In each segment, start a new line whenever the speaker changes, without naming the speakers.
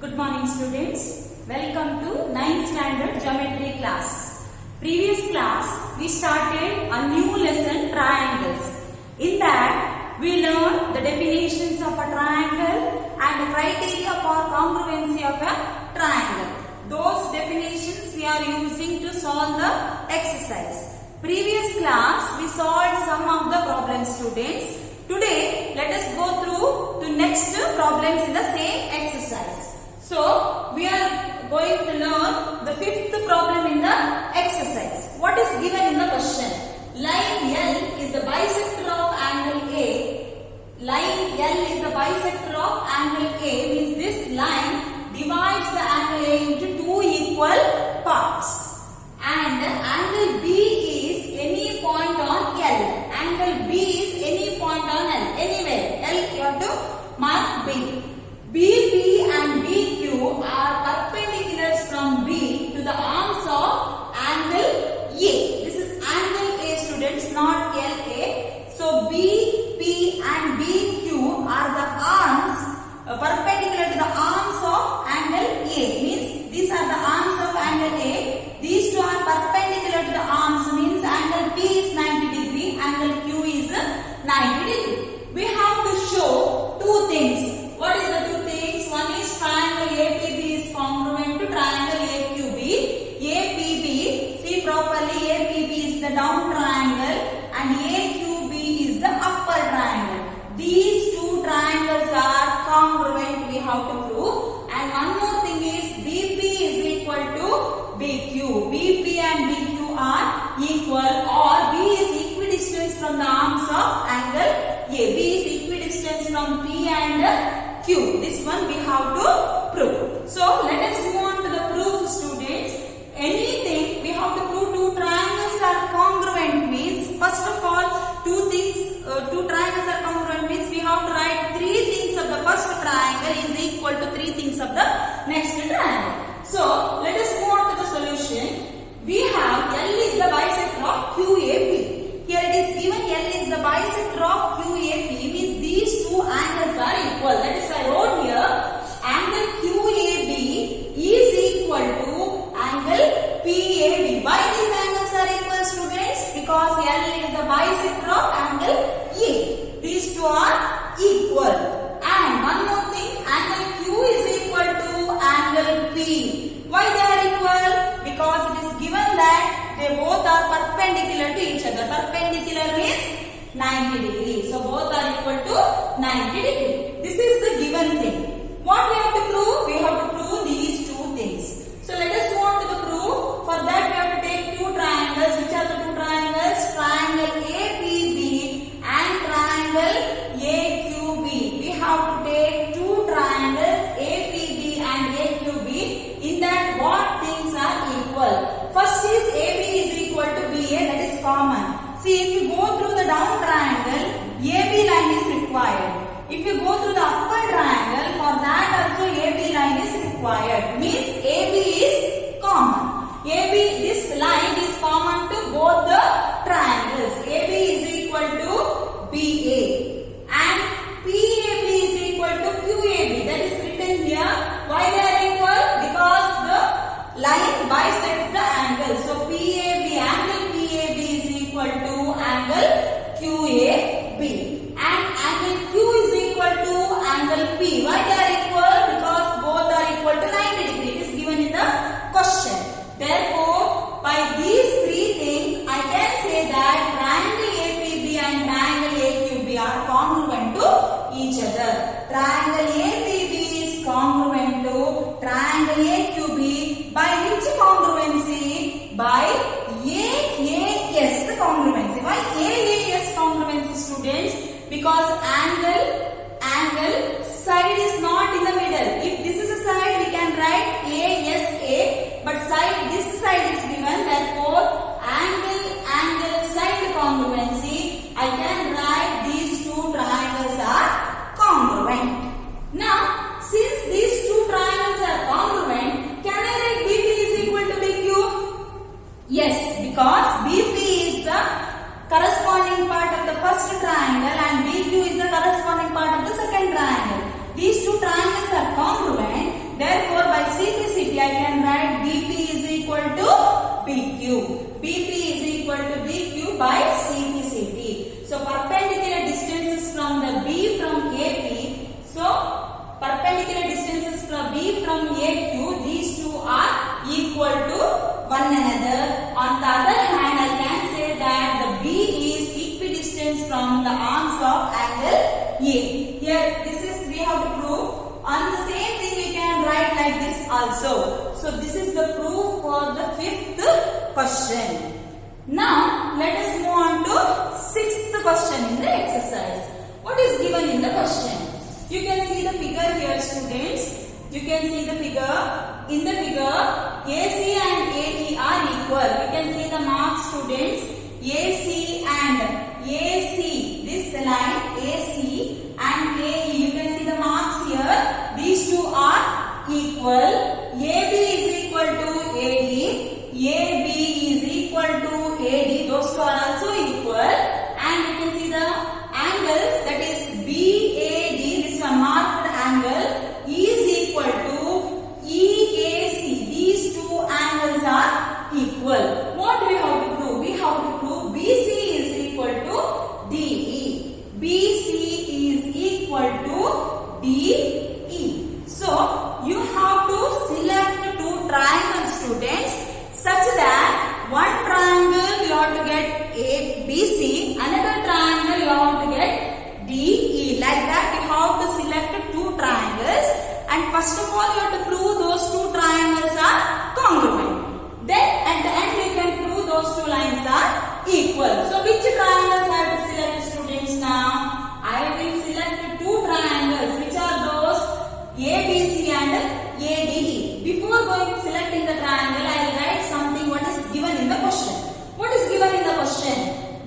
Good morning students. Welcome to 9th standard geometry class. Previous class we started a new lesson, triangles. In that we learned the definitions of a triangle and the criteria for congruency of a triangle. Those definitions we are using to solve the exercise. Previous class we solved some of the problems, students. Today let us go through the next problems in the same exercise. So we are going to learn the fifth problem in the exercise. What is given in the question? Line L is the bisector of angle A. Line L is the bisector of angle A, means this line divides the angle A into two equal parts. And angle B is any point on L. Angle B is any point on L. Anywhere L you have to mark B. BP and BQ are perpendicular from B to the arms of angle A. This is angle A, students, not LA. So BP and BQ are the arms perpendicular to the arms of angle A. Means these are the arms of angle A. These two are perpendicular to the arms, means angle P is 90 degree, angle Q is 90 degree. We have to show two things. What is the two things? One is triangle APB is congruent to triangle AQB. APB, see properly, APB is the down triangle and AQB is the upper triangle. These two triangles are congruent, we have to prove. And one more thing is BP is equal to BQ. BP and BQ are equal, or B is equidistant from the arms of angle A. B is equidistant from P and Q. This one we have to prove. So let us move on to the proof, students. Anything we have to prove two triangles are congruent means, first of all, two triangles are congruent means we have to write three things of the first triangle is equal to three things of the next triangle. So let us move on to the solution. We have L is the bisector of QAP. Here it is given L is the bisector of QAP, means these two angles are equal. That is I wrote here angle QAB is equal to angle PAB. Why these angles are equal, students? Because L is the bisector of angle A. These two are equal. And one more thing, angle Q is equal to angle P. Why they are equal? Because it is given that they both are perpendicular to each other. Perpendicular means 90 degrees. So both are equal to 90 degrees. This is the given thing. What we have to prove? We have to prove these two things. So let us move on to the proof. For that we have to take two triangles. Which are the two triangles? Triangle APB and triangle AQB. We have to take two triangles APB and AQB. In that what things are equal? First is AB is equal to BA, that is common. See, if you go through the down triangle, AB line is required. If you go through the upper triangle, for that also AB line is required. Means AB is common. AB, this line is common to both the triangles. AB is equal to BA. And PAB is equal to QAB. That is written here. Why they are equal? Because the line bisects the angle. So PAB, angle PAB is equal to angle QAB. And angle Q is equal to angle P. Why they are equal? Because both are equal to 90 degree. It is given in the question. Therefore, by these three things, I can say that triangle APB and triangle AQB are congruent to each other. Triangle APB is congruent to triangle AQB. By which congruency? By AAS congruency. Why AAS congruency, students? Because angle side is not in the middle. If this is a side, we can write ASA, but this side is given. Therefore, angle side congruency, I can write these two triangles are congruent. Now, since these two triangles are congruent, can I write BP is equal to BQ? Yes, because BP is the corresponding part of the first triangle and BQ is the corresponding part of the second triangle. BP is equal to BQ by CP. So perpendicular distances from the B from AP. So perpendicular distances from B from AQ, these two are equal to one another. On the other hand, I can say that the B is equidistant from the arms of angle A. Here, this is we have to prove. On the same thing, we can write like this also. So this is the proof for the fifth question. Now, let us move on to sixth question in the exercise. What is given in the question? You can see the figure here, students. You can see the figure. In the figure, AC and AE are equal. You can see the marks, students. AC and AC. This line AC and AE. You can see the marks here. These two are equal. AB is equal to AD. AB is equal to AD. Those two are also equal. And you can see the angles, that is BAD. This one marked angle is equal to EAC. These two angles are equal. What do we have to prove? We have to prove BC is equal to DE. BC is equal to DE. So, you have to select two triangles, students, such that one triangle you have to get ABC, another triangle you have to get DE. Like that, you have to select two triangles, and first of all, you have to prove those two triangles are congruent. Then, at the end, you can prove those two lines are equal. So, which triangles I have to select, students, now? I will select two triangles. Which are those? ABC and ADE. Before going selecting the triangle, I will write something what is given in the question. What is given in the question?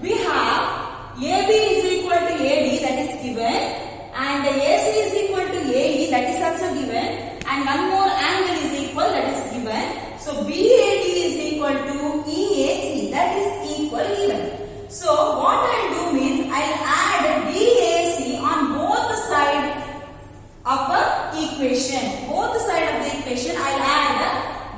We have AB is equal to AD, that is given, and AC is equal to AE, that is also given, and one more angle is equal, that is given. So BAD is equal to EAC, that is equal even. So what I will do means I will add DAC on both sides of the equation. Both sides of the equation I will add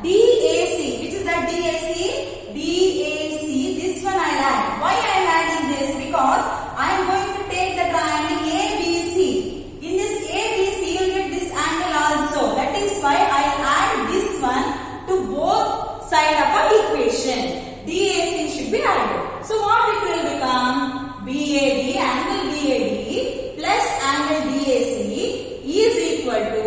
DAC. Which is that DAC? DAC. This one I will add. Why I am adding this? Because I am going to take the triangle ABC. In this ABC you will get this angle also. That is why I will add this one to both sides of the equation. DAC should be added. So what it will become? BAD, angle BAD plus angle DAC is equal to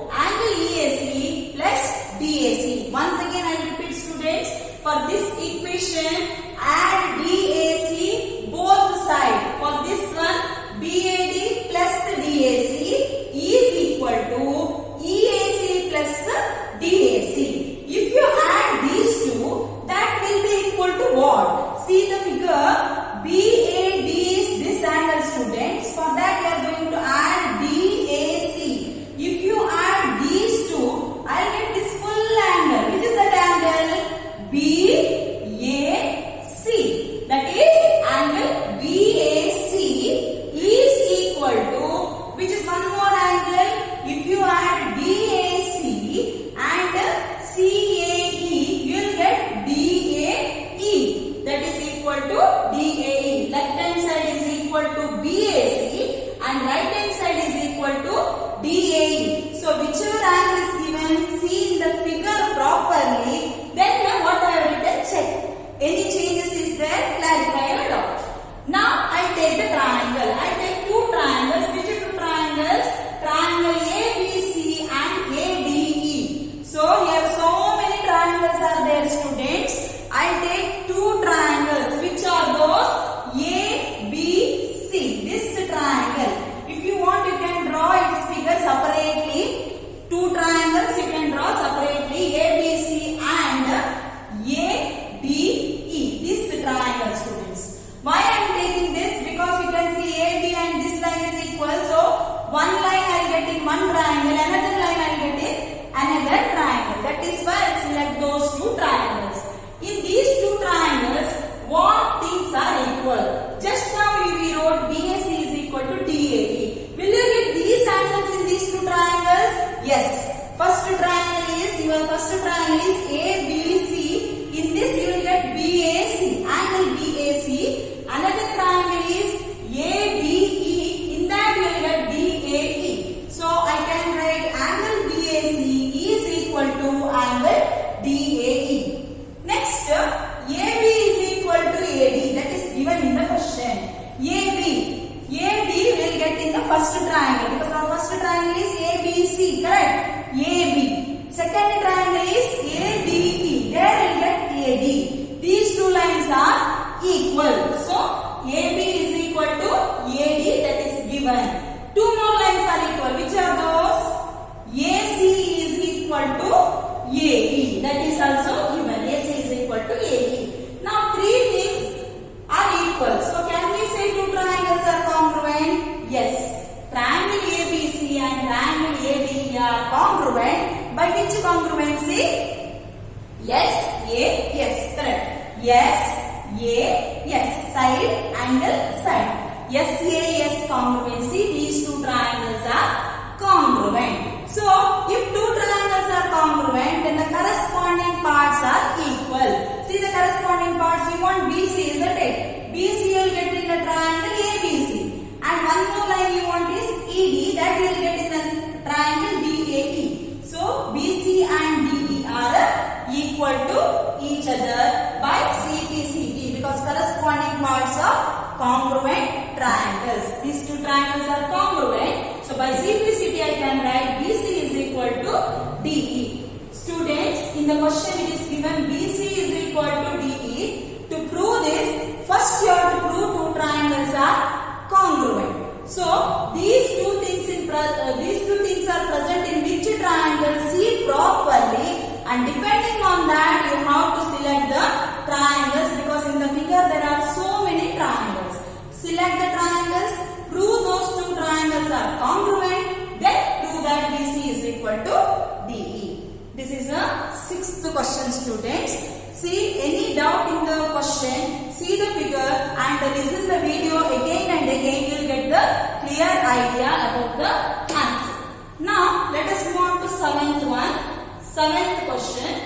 angle EAC plus DAC. Once again I repeat, students, for this equation add DAC both sides. For this one BAD plus DAC is equal to EAC plus DAC. If you add these two, that will be equal to what? See the figure. BAD is this angle, students. For that we are going to add DAC. If you add these two, I will get this full angle. Which is that angle? BAC. That is angle BAC is equal to, which is one more angle. If you add DAC and CAE, you will get DAE. That is equal to DAE. Left hand side is equal to BAC and right hand side is equal to DAE. So whichever angle is given, see in the figure properly. Then what I have written, check. Any changes is there, clarify your doubt. Now I take the triangle. I take two triangles. Which are two triangles? Triangle ABC and ADE. So here so many triangles are there, students. I take two triangles. Which are those? ABC. This triangle. If you want, you can draw its figure separately. Two triangles you can draw separately. ABC and ADE. This triangle, students. Why I am taking this? Because you can see AB and this line is equal. So one line I will get in one triangle, another line I will get in another triangle. That is why I select those two triangles. In these two triangles, what things are equal? Just now we wrote BAC is equal to DAE. Will you get these angles in these two triangles? Yes. First triangle is ABC. In this you will get BAC. Another triangle is ABE. In that you will get DAE. So I can write angle BAC is equal to angle DAE. Next, AB is equal to AD. That is given in the question. AB will get in the first triangle because our first triangle is ABC, correct? AB. Second triangle is ADE. There will get AD. These two lines are equal. So AB is equal to AD, that is given. Two more lines are equal. Which are those? AC is equal to AE. That is also given. AC is equal to AE. Now three things are equal. So can we say two triangles are congruent? Yes. Triangle ABC and triangle ADE are congruent. By which congruency? Yes, A, yes, correct. Yes, A, yes, side, angle, side. Yes, A, yes, congruency. These two triangles are congruent. So, if two triangles are congruent, then the corresponding parts are equal. See the corresponding parts, you want BC, isn't it? BC will get in the triangle ABC. And one more line you want is ED, that will get in the triangle DAE. So, BC and DE are equal to each other by CPCT because corresponding parts are congruent triangles. These two triangles are congruent. So, by CPCT I can write BC is equal to DE. Students, in the question it is given BC is equal to DE. To prove this, first you have to prove two triangles are congruent. So these two things are present in which triangle? See properly, and depending on that you have to select the triangles because in the figure there are so many triangles. Select the triangles, prove those two triangles are congruent, then prove that BC is equal to DE. This is a sixth question, students. See any doubt in the question, see the figure and listen the video again and again, you will get the clear idea about the answer. Now let us move on to seventh one. Seventh question.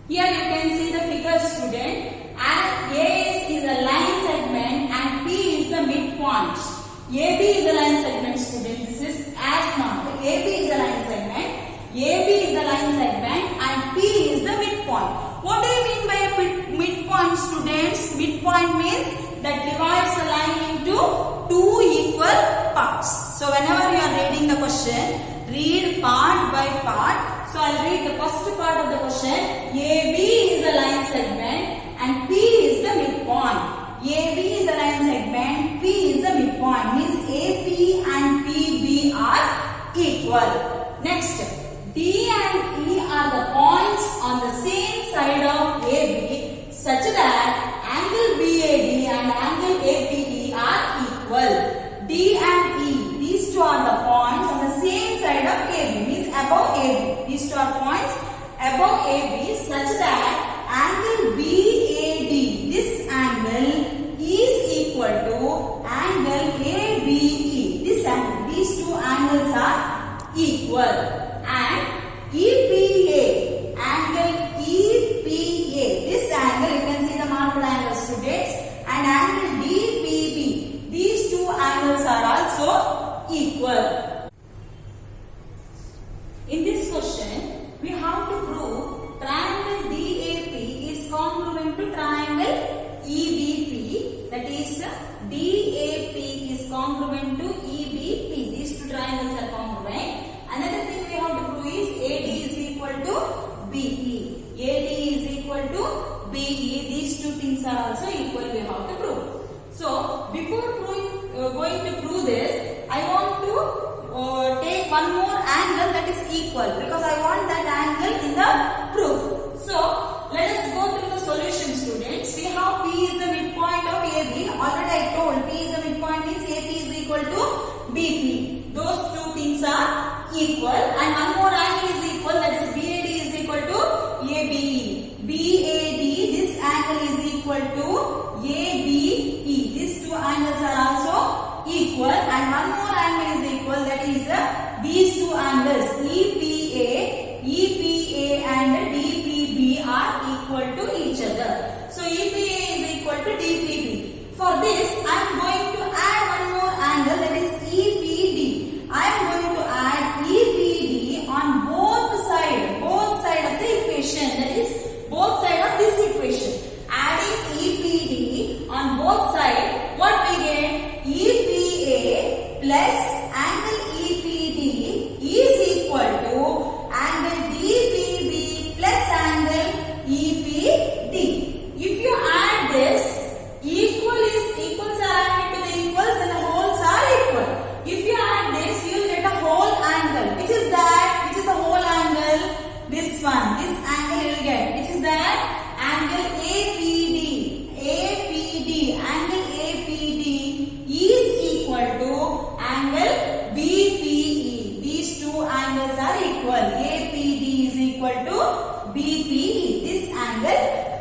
Here you can see the figure, student. And A is a line segment and P is the midpoint. AB is a line segment, student. This is as marked. AB is a line segment. AB is a line segment and P is the midpoint. What do you mean by a midpoint, students? Midpoint means that divides a line into two equal parts. So whenever you are reading the question, read part by part. So I'll read the first part of the question. AB is a line segment and P is the midpoint. AB is a line segment, P is the midpoint. Means AP and PB are equal. Next. D and E are the points on the same side of AB such that angle BAD and angle APE are equal. D and E, these two are the points on the same side of AB, means above AB. These two are points above AB such that angle BAD, this angle is equal to angle ABE. This angle, these two angles are equal. And EPA, angle EPA, this angle you can see the marked angle, students, and angle DPB, these two angles are also equal. In this question, we have to prove triangle DAP is congruent to triangle EBP, that is DAP is congruent to EBP. These two triangles are congruent. Another thing we have to prove is AD is equal to BE. AD is equal to BE. These two things are also equal, we have to prove. So, before going to prove this, I want to take one more angle that is equal because I want that angle in the proof. So, let us go through the solution, students. We have P is the midpoint of AB. Already I told P is the midpoint means AP is equal to BP. Those two things are equal and one more angle is equal, that is BAD is equal to ABE. BAD, this angle is equal to ABE. These two angles are also equal and one more angle is equal, that is these two angles EPA and DPB are equal to each other. So EPA is equal to DPB. this, I am going to add one more angle, that is EPD. I am going to add EPD on both side of the equation, that is both side of this equation. Adding EPD on both sides, what we get? EPA plus angle EPD is equal to angle DPB plus angle EPD. If you add this, equals are added to the equals and the wholes are equal. If you add this, you will get a whole angle. Which is that? Which is the whole angle? This one. This angle you will get. Which is that? Angle APD. Angle APD is equal to angle BPE. These two angles are equal. APD is equal to BPE.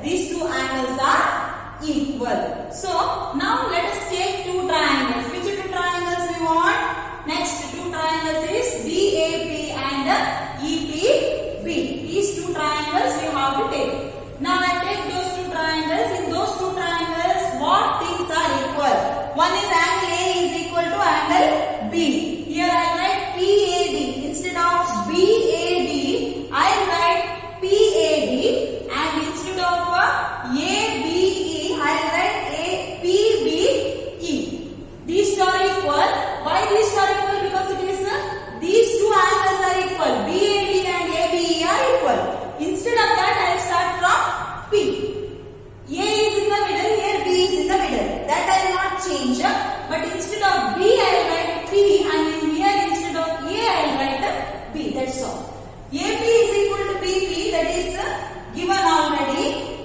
These two angles are equal. So now let us take two triangles. Which two triangles we want? Next two triangles is BAP and EPB. These two triangles we have to take. Now I take those two triangles. In those two triangles, what things are equal? One is angle A is equal to angle B. Here I write PAD. Instead of BAD, I write PAD, and instead of ABE, I write PBE. These two are equal. Why these two are equal? Because it is these two angles are equal. BAD and ABE are equal. Instead of that, I will start from P. A is in the middle, here B is in the middle. That I will not change. But instead of B, I will write P, and here instead of A, I will write B. That's all. AP is equal to BP, that is given already.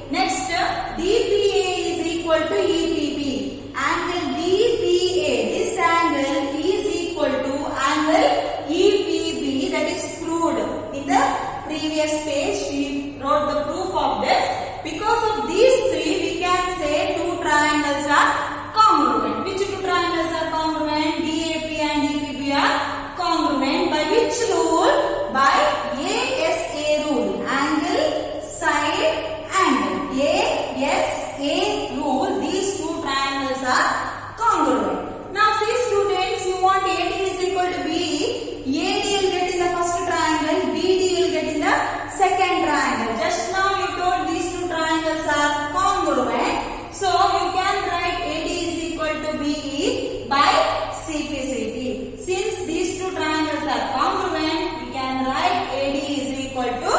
Next, DPA is equal to EPB. Angle DPA, this angle is equal to angle EPB, that is proved. In the previous page, we wrote the proof of this. Because of these three, we can say two triangles are congruent. Which two triangles are congruent? DAP and EPB are congruent. By which rule? By ASA rule. Angle, side, angle. ASA rule. These two triangles are congruent. Now see students, you want AD is equal to BE. AD will get in the first triangle. BD will get in the second triangle. Just now you told these two triangles are congruent. So you can write AD is equal to BE by CPCT. Since these two triangles are congruent, we can write AD is equal to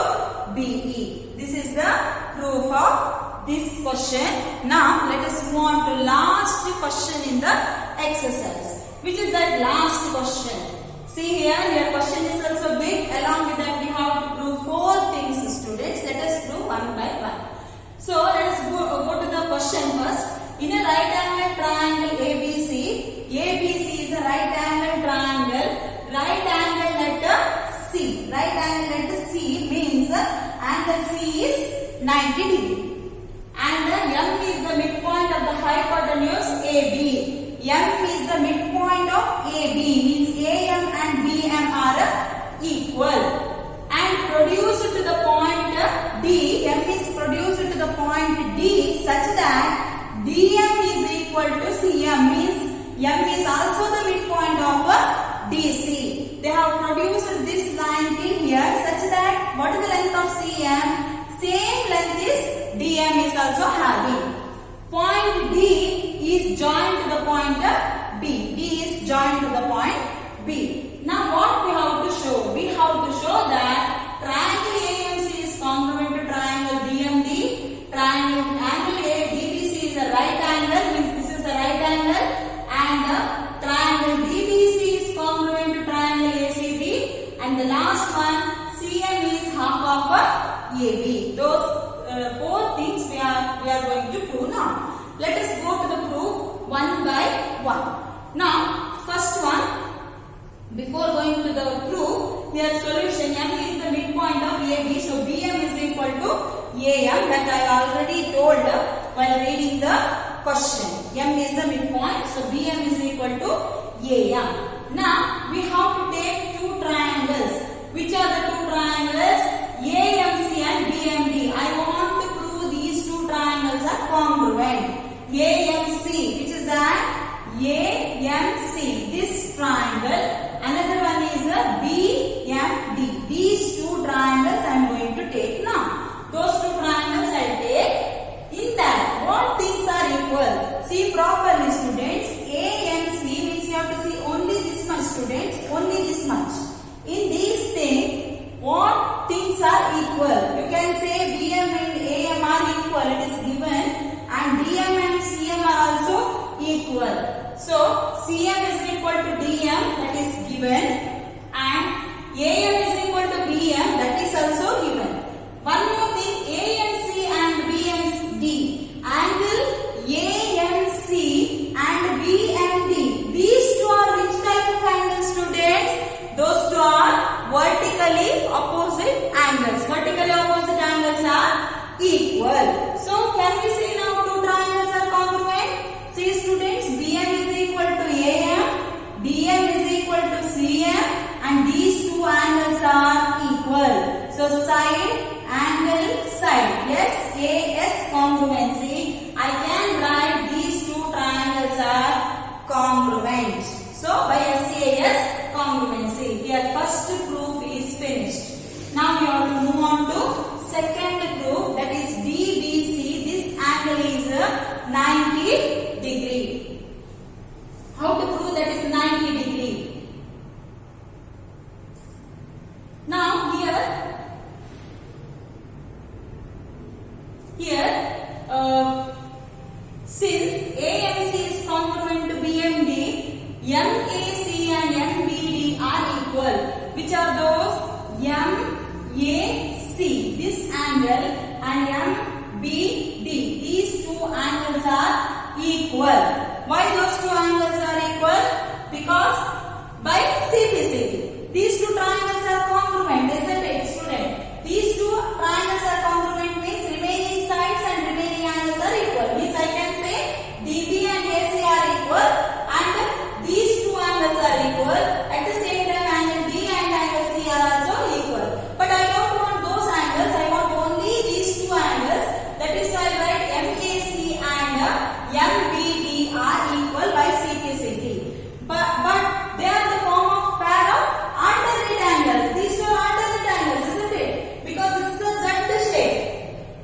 BE. This is the proof of this question. Now let us move on to last question in the exercise. Which is that last question? See here, your question is also big. Along with that, we have to prove four things, students. Let us prove one by one. So let us go to the question first. In a right angle triangle ABC, ABC is a right angle triangle. Right angle at C. Right angle at C means angle C is 90 degree. And M is the midpoint of the hypotenuse AB. M is the midpoint of AB, means AM and BM are equal. And produced to the point D, M is produced to the point D such that DM is equal to CM, means M is also the midpoint of DC. They have produced this line till here such that what is the length of CM? Same length is DM is also having. Point D is joined to the point B. D is joined to the point B. Now what we have to show? We have to show that triangle AMC is congruent to triangle DMD. Triangle angle DBC is a right angle, means this is a right angle, and triangle DBC is congruent to triangle ACB, and the last one CM is half of AB. Those four things we are going to prove now. Let us go to the proof one by one. Now, first one, before going to the proof, here solution M is the midpoint of AB, so BM is equal to AM, that I already told while reading the question. M is the midpoint, so BM is equal to AM. Now, we have to take two triangles. Which are the two triangles? AMC and BMD. I want to prove these two triangles are congruent. AMC, which is the side, angle, side. Yes, AS congruency. I can write these two triangles are congruent. So by SAS congruency, here first proof is finished. Now we have to move on to second proof, that is DBC. This angle is 90 degree. How to prove that is 90 degree? Now here since AMC is congruent to BMD, MAC and MBD are equal. Which are those? MAC, this angle, and MBD. These two angles are equal. Why those two angles are equal? Because by CPCB. These two triangles are congruent, isn't it, student? These two triangles are congruent means remaining sides and remaining angles are equal. Means I can say DB and AC are equal and these two angles are equal. At the same time, angle D and angle C are also equal. But I don't want those angles. I want only these two angles. That is why I write MAC and MBD are equal by CPCB. But they are the form of pair of alternate angles. These two are alternate angles, isn't it? Because this is a Z shape.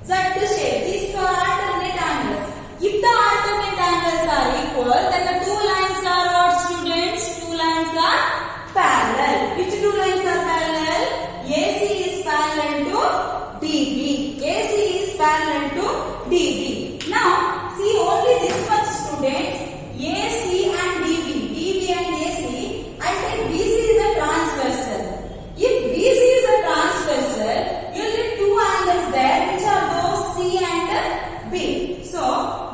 Z shape. These two are alternate angles. If the alternate angles are equal, then the two lines are what, students? Two lines are parallel. Which two lines are parallel? AC is parallel to DB. AC is parallel to DB. Now, see only this much, students. AC and DB. DB and AC. I think BC is a transversal. If BC is a transversal, you will get two angles there, which are those C and B. So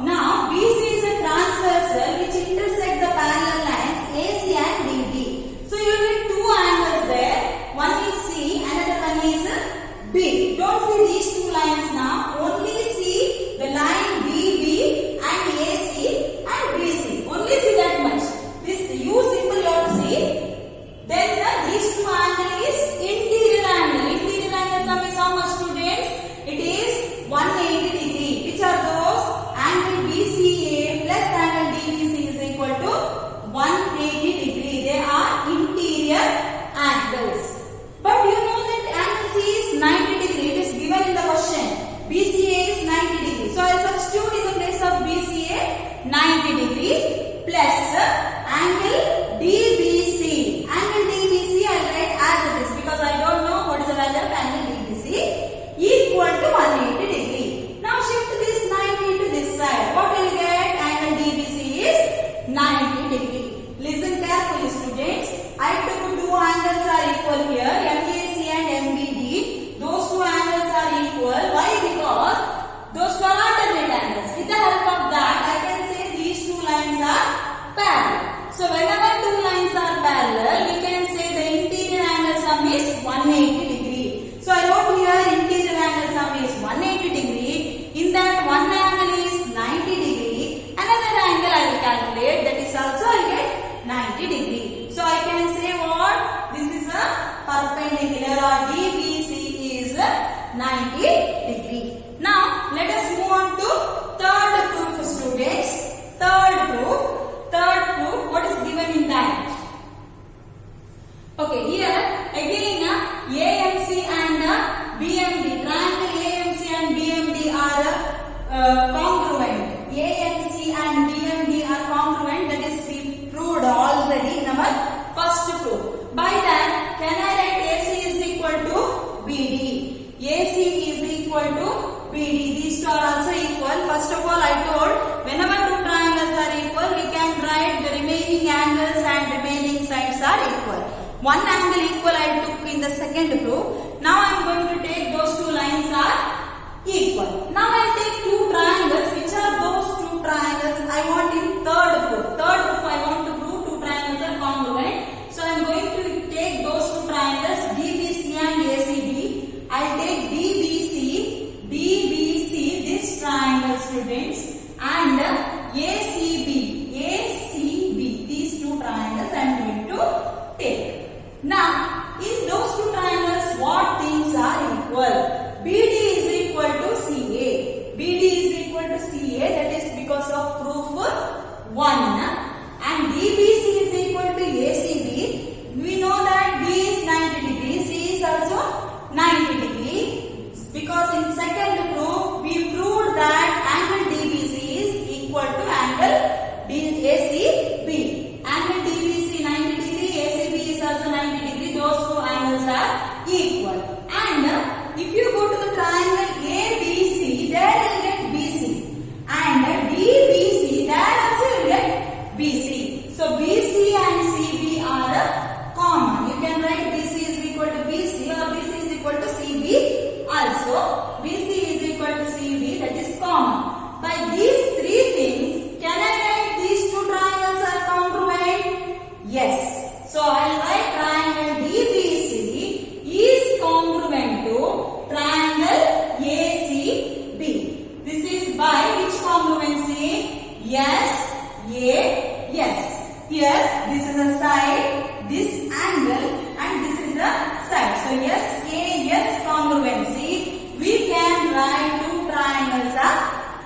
now BC is a transversal which intersect the parallel lines AC and DB. So you will get two angles there. One is C, another one is B. Don't see these two lines now. Only see the line DB and AC and BC. Only see that much. This U symbol you have to see. Then these two angle is interior angle. Interior angle sum is how much, students? It is 180 degree. Which are those? Angle BCA plus angle DBC is equal to 180 degree. They are interior angles. But you know that angle C is 90 degree. It is given in the question. BCA is 90 degree. So I will substitute in the place of BCA 90 degree plus angle DBC. Angle DBC I will write as it is because I don't know what is the value of angle DBC, equal to 180 degree. Now shift this 90 to this side. What will you get? Angle DBC is 90 degree. Listen carefully, students. I took two angles are equal here, MAC and MBD. Those two angles are equal. Why? Because those two are alternate angles. With the help of that, I can say these two lines are parallel. So whenever two lines are parallel, we can say the interior angle sum is 180 degree. So I wrote here interior angle sum is 180 degree. In that one angle is 90 degree. Another angle I will calculate, that is also I get 90 degree. So I can say what? This is a perpendicular, or DBC is 90 degree. Now let us move on to third proof, students. Third proof, what is given in that? Okay, here again AMC and BMD, triangle AMC and BMD are congruent. AMC and BMD are congruent. That is we proved already in our first proof. By that, can I write AC is equal to BD? AC is equal to BD. These two are also equal. First of all, I told whenever two triangles are equal, we can write the remaining angles and remaining sides are equal. One angle equal I took in the second proof. Now I am going to take those two lines are equal. Now I take two triangles. Which are those two triangles I want in third proof? Third proof I want to prove two triangles are congruent. So I am going to take those two triangles DBC and ACB. I take DBC, this triangle, students, and ACB, these two triangles I am going to take. Now, in those two triangles, what things are equal?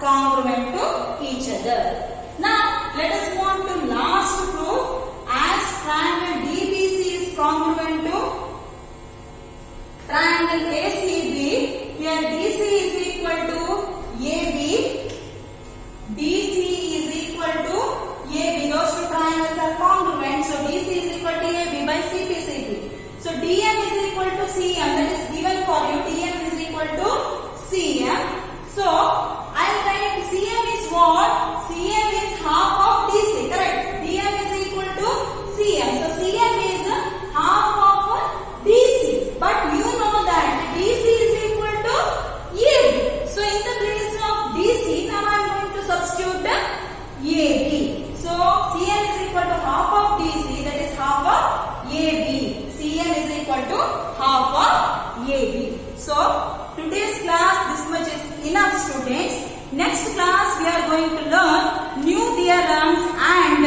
congruent to each other. Now let us move on to last proof. As triangle DBC is congruent to triangle ACB, here DC is equal to AB, DC is equal to AB. Those two triangles are congruent, so DC is equal to AB by CP. So DM is equal to CM, that is given for you. DM is equal to CM. So I will write CM is what? CM is half of DC, correct? DM is equal to CM. So CM is half of DC. But you know that DC is equal to AB. So in the place of DC, now I am going to substitute AB. So CM is equal to half of DC, that is half of AB. CM is equal to half of AB. So today's class this much is enough, students. Next class we are going to learn new theorems and